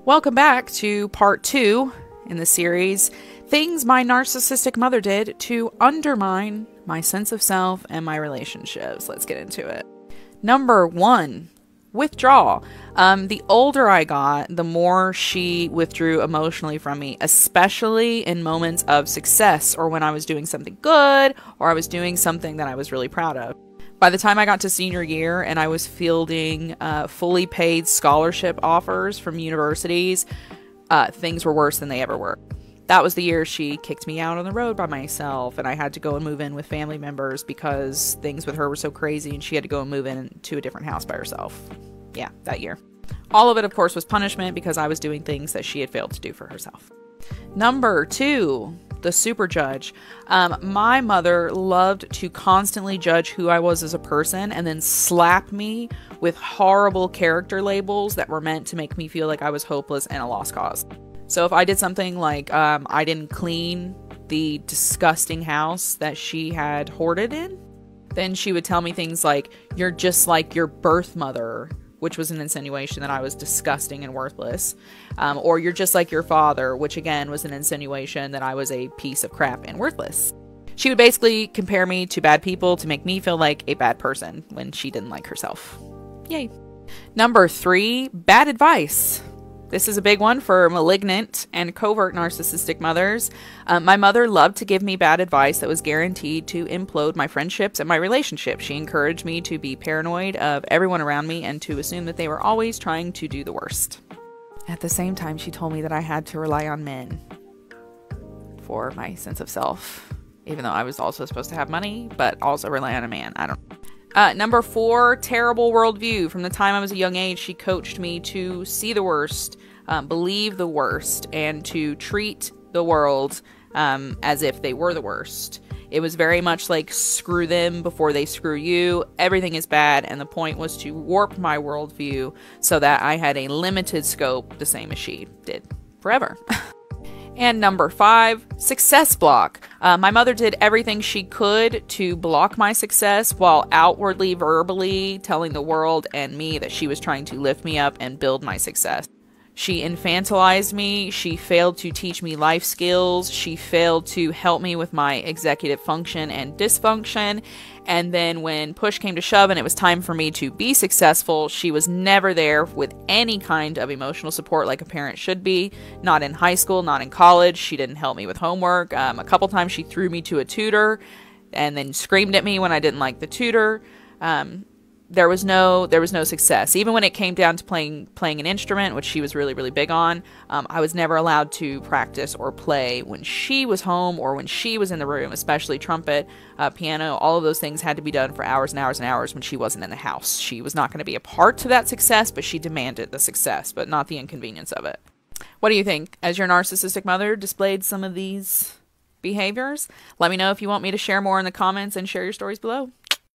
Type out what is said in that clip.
Welcome back to part 2 in the series, Things My Narcissistic Mother Did to Undermine My Sense of Self and My Relationships. Let's get into it. Number 1, withdraw. The older I got, the more she withdrew emotionally from me, especially in moments of success or when I was doing something good or I was doing something that I was really proud of. By the time I got to senior year and I was fielding fully paid scholarship offers from universities, things were worse than they ever were. That was the year she kicked me out on the road by myself and I had to go and move in with family members because things with her were so crazy and she had to go and move into a different house by herself. Yeah, that year. All of it, of course, was punishment because I was doing things that she had failed to do for herself. Number 2. The super judge. My mother loved to constantly judge who I was as a person and then slap me with horrible character labels that were meant to make me feel like I was hopeless and a lost cause. So if I did something like I didn't clean the disgusting house that she had hoarded in, then she would tell me things like, "You're just like your birth mother," which was an insinuation that I was disgusting and worthless. Or "You're just like your father," which again was an insinuation that I was a piece of crap and worthless. She would basically compare me to bad people to make me feel like a bad person when she didn't like herself. Yay. Number 3, bad advice. This is a big one for malignant and covert narcissistic mothers. My mother loved to give me bad advice that was guaranteed to implode my friendships and my relationships. She encouraged me to be paranoid of everyone around me and to assume that they were always trying to do the worst. At the same time, she told me that I had to rely on men for my sense of self, even though I was also supposed to have money, but also rely on a man. I don't know. Number 4, terrible worldview. From the time I was a young age, she coached me to see the worst, believe the worst, and to treat the world as if they were the worst. It was very much like screw them before they screw you. Everything is bad, and the point was to warp my worldview so that I had a limited scope, the same as she did forever. And number 5, success block. My mother did everything she could to block my success while outwardly, verbally telling the world and me that she was trying to lift me up and build my success. She infantilized me. She failed to teach me life skills. She failed to help me with my executive function and dysfunction. And then when push came to shove and it was time for me to be successful, she was never there with any kind of emotional support like a parent should be. Not in high school, not in college. She didn't help me with homework. A couple times she threw me to a tutor and then screamed at me when I didn't like the tutor. There was no success. Even when it came down to playing an instrument, which she was really, really big on, I was never allowed to practice or play when she was home or when she was in the room, especially trumpet, piano. All of those things had to be done for hours and hours and hours when she wasn't in the house. She was not going to be a part to that success, but she demanded the success, but not the inconvenience of it. What do you think? As your narcissistic mother displayed some of these behaviors? Let me know if you want me to share more in the comments and share your stories below.